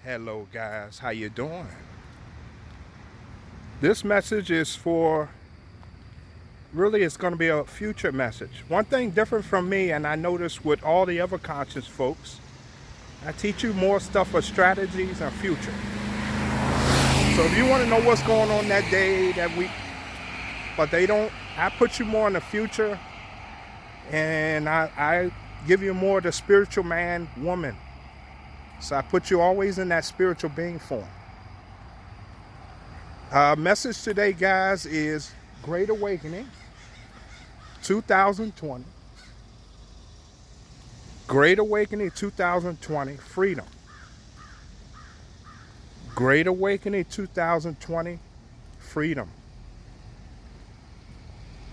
Hello guys, how you doing? This message is for, really it's going to be a future message. One thing different from me, and I notice with all the other conscious folks, I teach you more stuff for strategies and future. So if you want to know what's going on that day, that week, but they don't, I put you more in the future, and I give you more of the spiritual man, woman. So I put you always in that spiritual being form. Message today, guys, is Great Awakening 2020. Great Awakening 2020, freedom. Great Awakening 2020, freedom.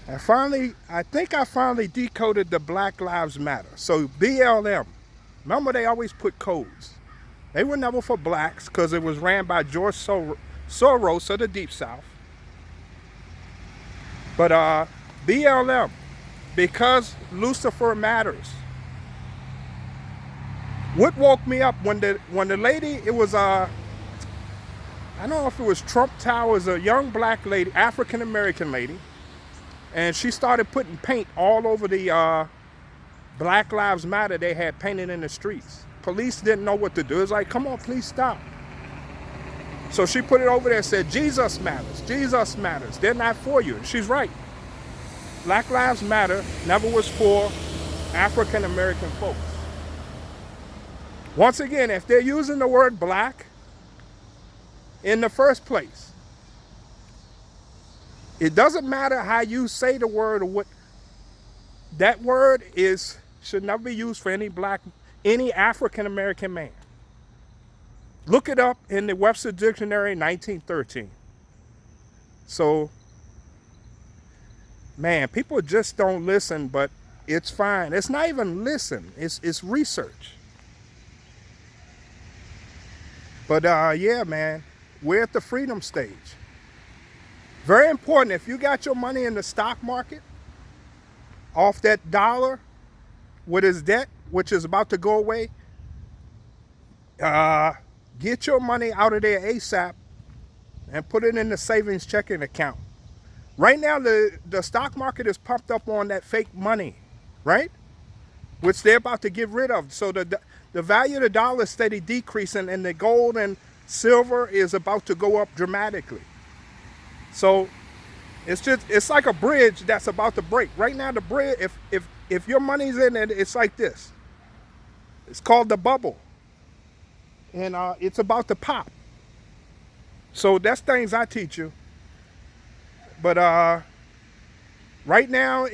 I think I finally decoded the Black Lives Matter. So BLM, remember they always put codes. They were never for blacks because it was ran by George Soros of the Deep South. But BLM, because Lucifer matters. What woke me up when the lady, it was I don't know if it was Trump Towers, a young black lady, African American lady, and she started putting paint all over the Black Lives Matter they had painted in the streets. Police didn't know what to do. It's like, come on, please stop. So she put it over there and said, Jesus matters, Jesus matters. They're not for you. And she's right. Black Lives Matter never was for African American folks. Once again, if they're using the word black in the first place, it doesn't matter how you say the word or what. That word should never be used for any African American man. Look it up in the Webster Dictionary, 1913. So, man, people just don't listen, but it's fine. It's not even listen, it's research. But yeah, man, we're at the freedom stage. Very important, if you got your money in the stock market, off that dollar with his debt, which is about to go away, get your money out of there ASAP and put it in the savings checking account. Right now, the stock market is pumped up on that fake money, right? Which they're about to get rid of. So the value of the dollar is steady decreasing, and the gold and silver is about to go up dramatically. So it's like a bridge that's about to break. Right now, the bridge, if your money's in it, it's like this. It's called the bubble. And it's about to pop. So that's things I teach you. But right now,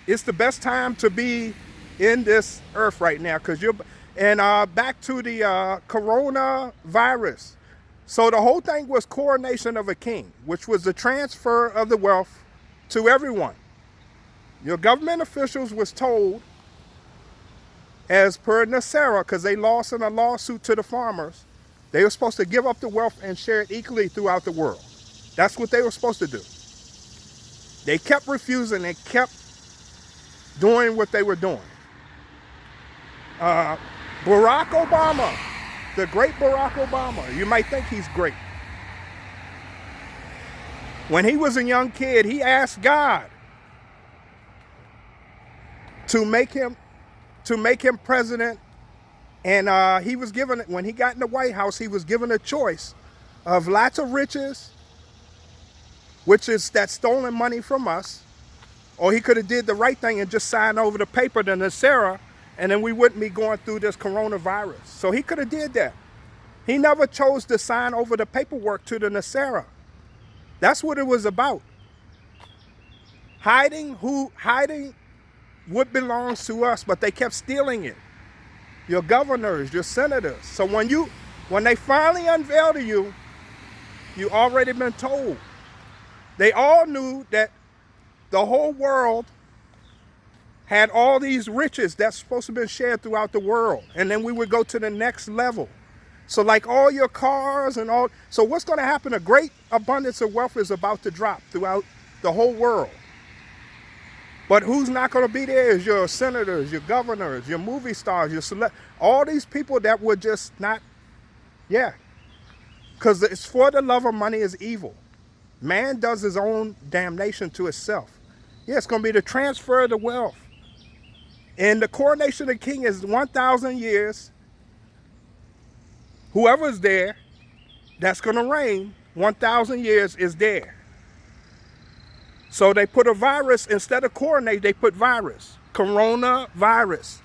it's the best time to be in this earth right now, because back to the coronavirus. So the whole thing was coronation of a king, which was the transfer of the wealth to everyone. Your government officials was told, as per NASARA, because they lost in a lawsuit to the farmers, they were supposed to give up the wealth and share it equally throughout the world. That's what they were supposed to do. They kept refusing and kept doing what they were doing. Barack Obama, the great Barack Obama, you might think he's great. When he was a young kid, he asked God to make him president, and he was given, when he got in the White House, he was given a choice of lots of riches, which is that stolen money from us, or he could have did the right thing and just signed over the paper to NASARA, and then we wouldn't be going through this coronavirus. So he could have did that. He never chose to sign over the paperwork to the NASARA. That's what it was about. Hiding what belongs to us, but they kept stealing it. Your governors, your senators. So when they finally unveil to you, you already been told. They all knew that the whole world had all these riches that's supposed to be shared throughout the world. And then we would go to the next level. So like all your cars and all, so what's going to happen? A great abundance of wealth is about to drop throughout the whole world. But who's not going to be there is your senators, your governors, your movie stars, your all these people that would just not, yeah. Because it's for the love of money is evil. Man does his own damnation to itself. Yeah, it's going to be the transfer of the wealth. And the coronation of the king is 1,000 years. Whoever's there that's going to reign 1,000 years is there. So they put a virus, instead of coronate, they put virus. Coronavirus.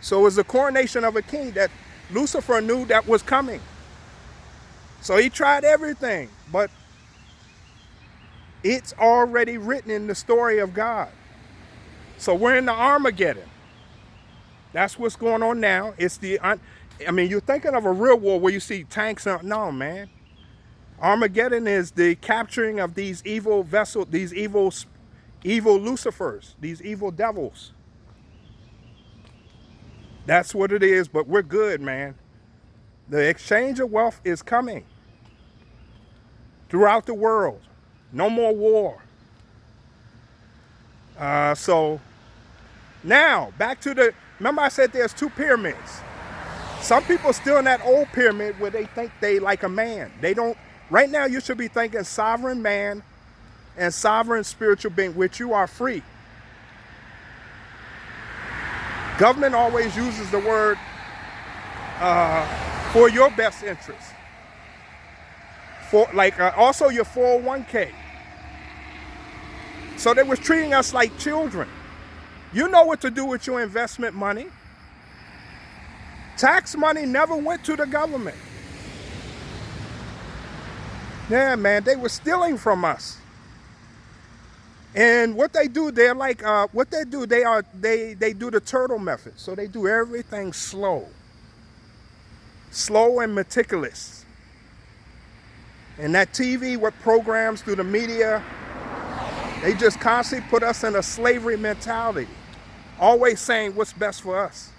So it's the coronation of a king that Lucifer knew that was coming. So he tried everything, but it's already written in the story of God. So we're in the Armageddon. That's what's going on now. It's you're thinking of a real war where you see tanks. No, man. Armageddon is the capturing of these evil vessels, these evil Lucifers, these evil devils. That's what it is, but we're good, man. The exchange of wealth is coming throughout the world. No more war. So now, back to remember I said there's two pyramids. Some people still in that old pyramid where they think they like a man. They don't. Right now, you should be thinking sovereign man and sovereign spiritual being, which you are free. Government always uses the word for your best interest. For also your 401k. So they was treating us like children. You know what to do with your investment money. Tax money never went to the government. Yeah, man, they were stealing from us. And what they do, they're like, they do the turtle method. So they do everything slow and meticulous. And that TV, what programs through the media, they just constantly put us in a slavery mentality, always saying what's best for us.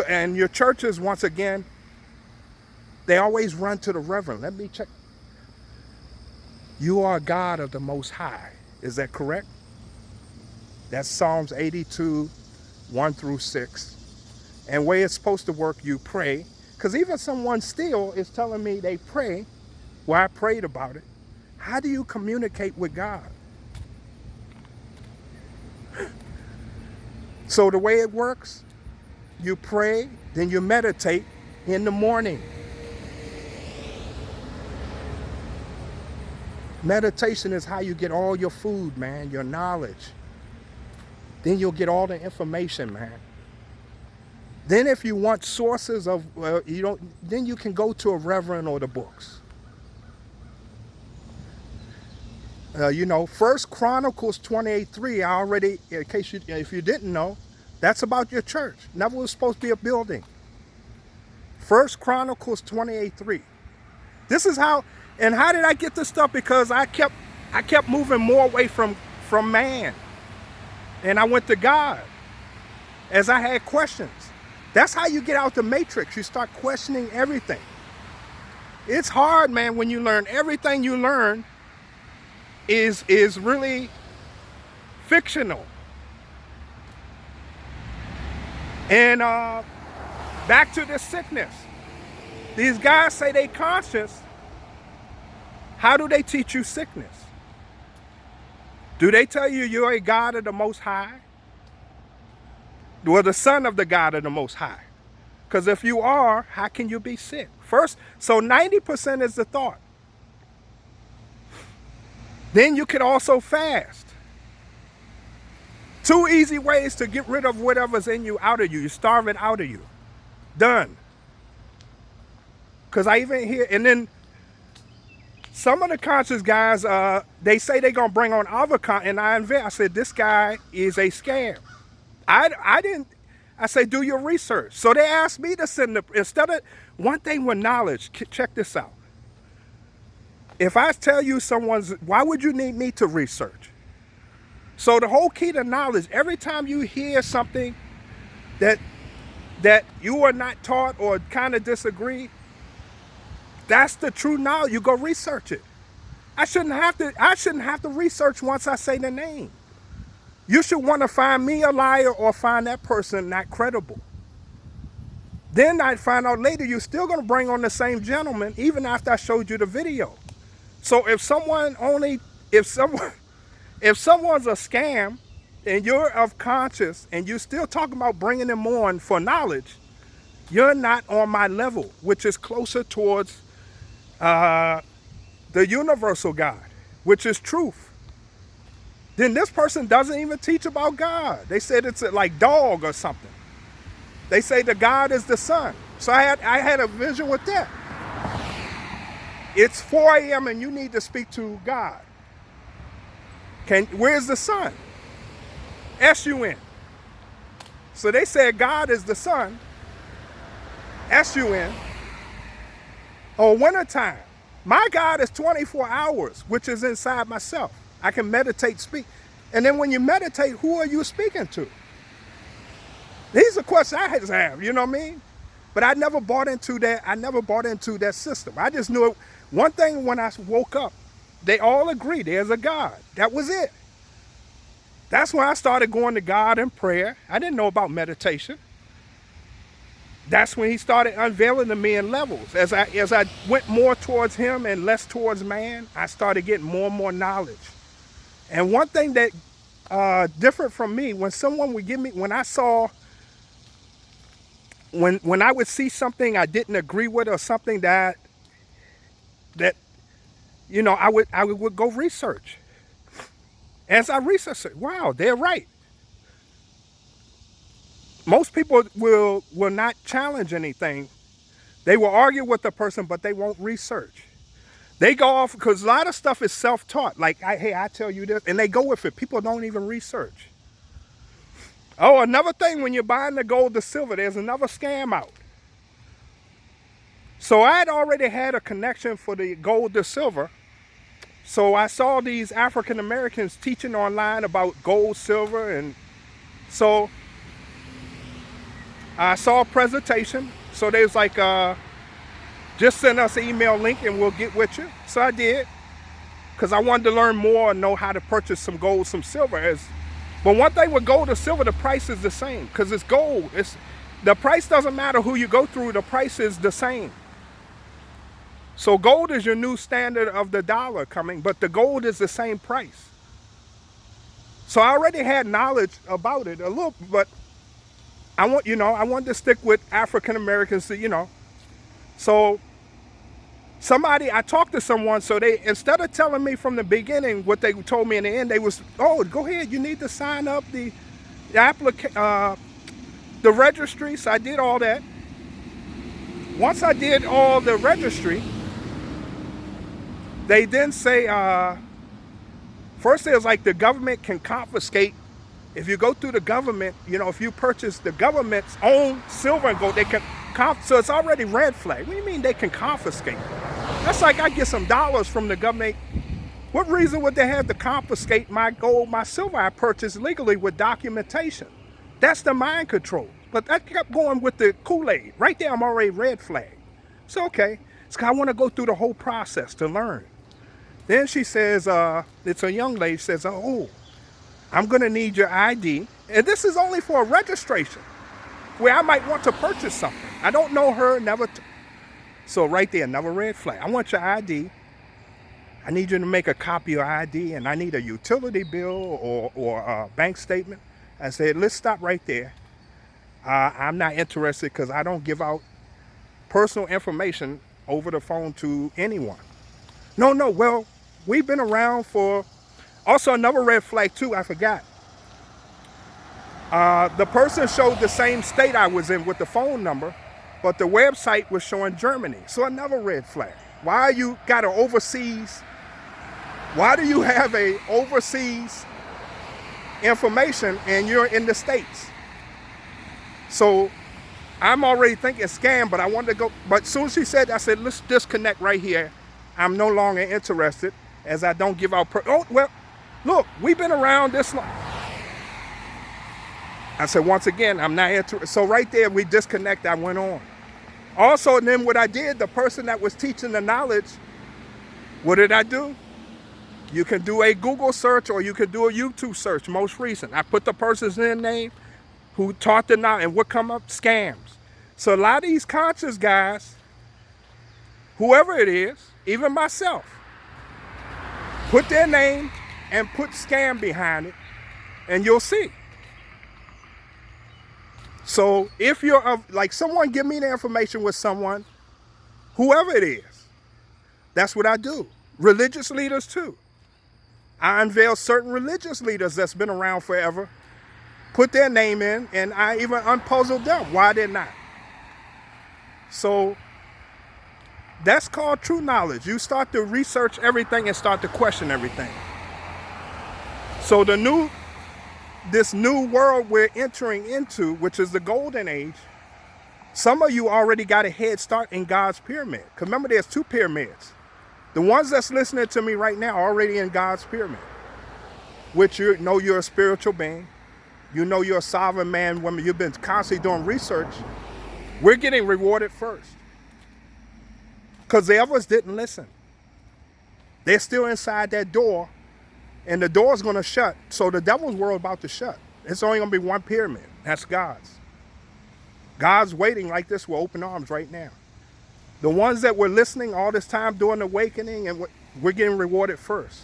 And your churches, once again, they always run to the reverend. Let me check. You are God of the Most High. Is that correct? That's Psalms 82, 1 through 6. And way it's supposed to work, you pray. Because even someone still is telling me they pray. Well, I prayed about it. How do you communicate with God? So the way it works, you pray, then you meditate in the morning. Meditation is how you get all your food, man, your knowledge. Then you'll get all the information, man. Then if you want sources of, then you can go to a reverend or the books. First Chronicles 28:3, I already, in case if you didn't know, that's about your church. Never was supposed to be a building. First Chronicles 28:3. This is how, and how did I get this stuff? Because I kept moving more away from man. And I went to God as I had questions. That's how you get out the matrix. You start questioning everything. It's hard, man, when you learn everything you learn is really fictional. And back to this sickness. These guys say they conscious. How do they teach you sickness? Do they tell you you're a God of the Most High? Or the son of the God of the Most High? Because if you are, how can you be sick? First, so 90% is the thought. Then you can also fast. 2 easy ways to get rid of whatever's in you out of you. You starve it out of you. Done. Because I even hear, and then some of the conscious guys, they say they're going to bring on avocado, and I said, this guy is a scam. I say, do your research. So they asked me to send instead of, one thing with knowledge, check this out. If I tell you why would you need me to research? So the whole key to knowledge, every time you hear something that you are not taught or kind of disagree, that's the true knowledge. You go research it. I shouldn't have to research once I say the name. You should want to find me a liar or find that person not credible. Then I'd find out later you're still going to bring on the same gentleman even after I showed you the video. So if someone's a scam and you're of conscious and you're still talking about bringing them on for knowledge, you're not on my level, which is closer towards the universal God, which is truth. Then this person doesn't even teach about God. They said it's like dog or something. They say the God is the sun. So I had a vision with that. It's 4 a.m. and you need to speak to God. Where's the sun? S-U-N. So they said God is the sun. S-U-N. Or wintertime. My God is 24 hours, which is inside myself. I can meditate, speak. And then when you meditate, who are you speaking to? These are questions I have, you know what I mean? But I never bought into that. I never bought into that system. I just knew it. One thing when I woke up, they all agree there's a God. That was it. That's when I started going to God in prayer. I didn't know about meditation. That's when he started unveiling to me in levels. As I went more towards him and less towards man, I started getting more and more knowledge. And one thing that different from me, when someone would give me, when I would see something I didn't agree with or something that you know, I would go research. As I researched it, wow, they're right. Most people will not challenge anything. They will argue with the person, but they won't research. They go off, because a lot of stuff is self-taught. Like, hey, I tell you this, and they go with it. People don't even research. Oh, another thing, when you're buying the gold, the silver, there's another scam out. So I had already had a connection for the gold, the silver. So I saw these African Americans teaching online about gold, silver, and so I saw a presentation. So they was like, just send us an email link and we'll get with you. So I did, because I wanted to learn more and know how to purchase some gold, some silver. But one thing with gold or silver, the price is the same, because it's gold. The price doesn't matter who you go through, the price is the same. So gold is your new standard of the dollar coming, but the gold is the same price. So I already had knowledge about it a little, but I wanted to stick with African Americans, So I talked to someone, so they, instead of telling me from the beginning what they told me in the end, they was, oh, go ahead, you need to sign up the registry. So I did all that. Once I did all the registry, they then say, first it was like the government can confiscate. If you go through the government, if you purchase the government's own silver and gold, they can so it's already red flag. What do you mean they can confiscate? That's like I get some dollars from the government. What reason would they have to confiscate my gold, my silver I purchased legally with documentation? That's the mind control. But I kept going with the Kool-Aid. Right there, I'm already red flag. So, okay. It's 'cause I want to go through the whole process to learn. Then she says, it's a young lady, says, oh, I'm going to need your ID. And this is only for a registration where I might want to purchase something. I don't know her, never. So right there, another red flag. I want your ID. I need you to make a copy of your ID, and I need a utility bill or a bank statement. I said, let's stop right there. I'm not interested, because I don't give out personal information over the phone to anyone. No, well, we've been around for, also another red flag too, I forgot. The person showed the same state I was in with the phone number, but the website was showing Germany. So another red flag. Why you got an overseas, why do you have a overseas information and you're in the States? So I'm already thinking scam, but I wanted to go. But as soon as she said, I said, let's disconnect right here. I'm no longer interested, as I don't give out. Oh, well, look, we've been around this long. I said, once again, I'm not interested. So right there, we disconnect. I went on. Also, and then what I did, the person that was teaching the knowledge, what did I do? You can do a Google search or you can do a YouTube search, most recent. I put the person's name who taught the knowledge, and what come up? Scams. So a lot of these conscious guys, whoever it is, even myself, put their name and put scam behind it, and you'll see. So if you're like someone, give me the information with someone, whoever it is, that's what I do. Religious leaders too. I unveil certain religious leaders that's been around forever, put their name in, and I even unpuzzle them why they're not. So that's called true knowledge. You start to research everything and start to question everything. So this new world we're entering into, which is the golden age, some of you already got a head start in God's pyramid. Because remember, there's 2 pyramids. The ones that's listening to me right now are already in God's pyramid, which you know you're a spiritual being. You know you're a sovereign man, woman. You've been constantly doing research. We're getting rewarded first. Because the others didn't listen. They're still inside that door, and the door's going to shut. So the devil's world about to shut. It's only going to be one pyramid. That's God's. God's waiting like this with open arms right now. The ones that were listening all this time during the awakening, and we're getting rewarded first.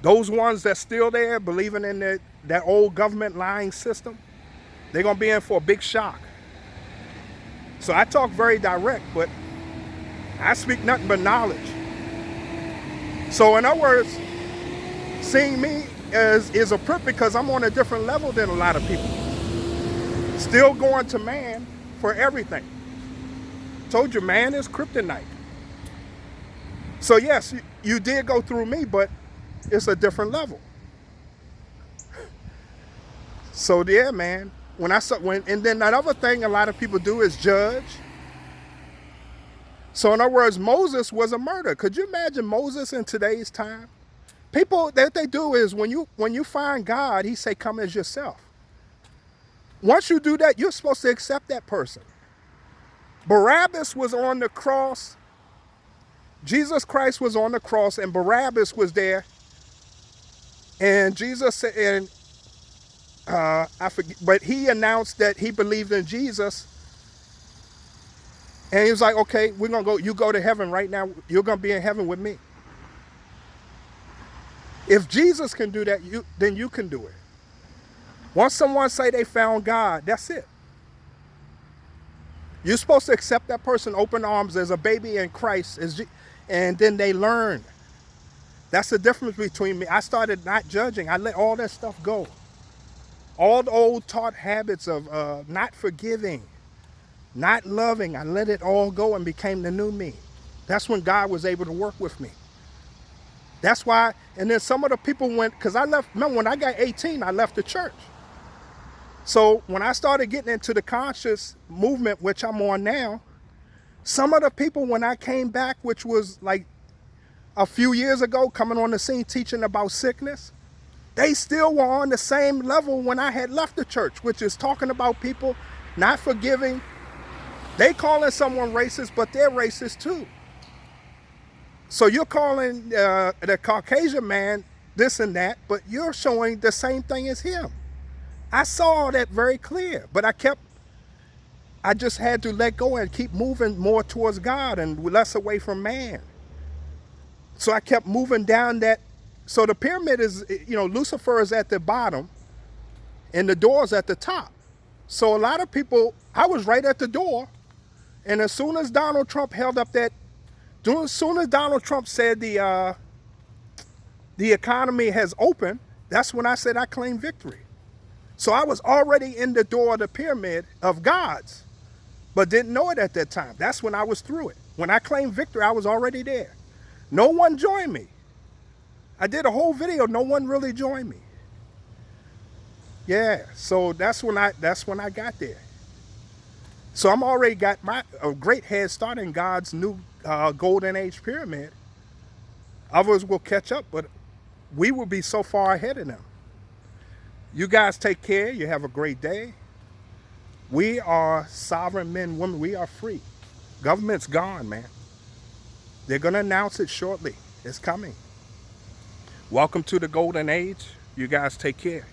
Those ones that's still there, believing in that old government lying system, they're going to be in for a big shock. So I talk very direct, but I speak nothing but knowledge. So in other words, seeing me is a privilege because I'm on a different level than a lot of people. Still going to man for everything. Told you, man is kryptonite. So yes, you did go through me, but it's a different level. So yeah, man. And then another thing a lot of people do is judge. So in other words, Moses was a murderer. Could you imagine Moses in today's time? People, that they do is when you find God, he say, come as yourself. Once you do that, you're supposed to accept that person. Barabbas was on the cross. Jesus Christ was on the cross, and Barabbas was there. And Jesus said, and I forget, but he announced that he believed in Jesus. And he was like, okay, we're going to go, you go to heaven right now. You're going to be in heaven with me. If Jesus can do that, then you can do it. Once someone say they found God, that's it. You're supposed to accept that person open arms as a baby in Christ, and then they learn. That's the difference between me. I started not judging. I let all that stuff go. All the old taught habits of not forgiving, not loving, I let it all go and became the new me. That's when God was able to work with me. That's why, and then some of the people went, because I left, remember when I got 18, I left the church. So when I started getting into the conscious movement, which I'm on now, some of the people, when I came back, which was like a few years ago, coming on the scene teaching about sickness, they still were on the same level when I had left the church, which is talking about people not forgiving. They calling someone racist, but they're racist too. So you're calling the Caucasian man this and that, but you're showing the same thing as him. I saw that very clear, but I just had to let go and keep moving more towards God and less away from man. So I kept moving down that. So the pyramid is, Lucifer is at the bottom and the door is at the top. So a lot of people, I was right at the door. And as soon as Donald Trump held up as soon as Donald Trump said the economy has opened, that's when I said I claimed victory. So I was already in the door of the pyramid of God's, but didn't know it at that time. That's when I was through it. When I claimed victory, I was already there. No one joined me. I did a whole video. No one really joined me. Yeah, so that's when I got there. So I'm already got a great head start in God's new golden age pyramid. Others will catch up, but we will be so far ahead of them. You guys take care. You have a great day. We are sovereign men, women. We are free. Government's gone, man. They're going to announce it shortly. It's coming. Welcome to the golden age. You guys take care.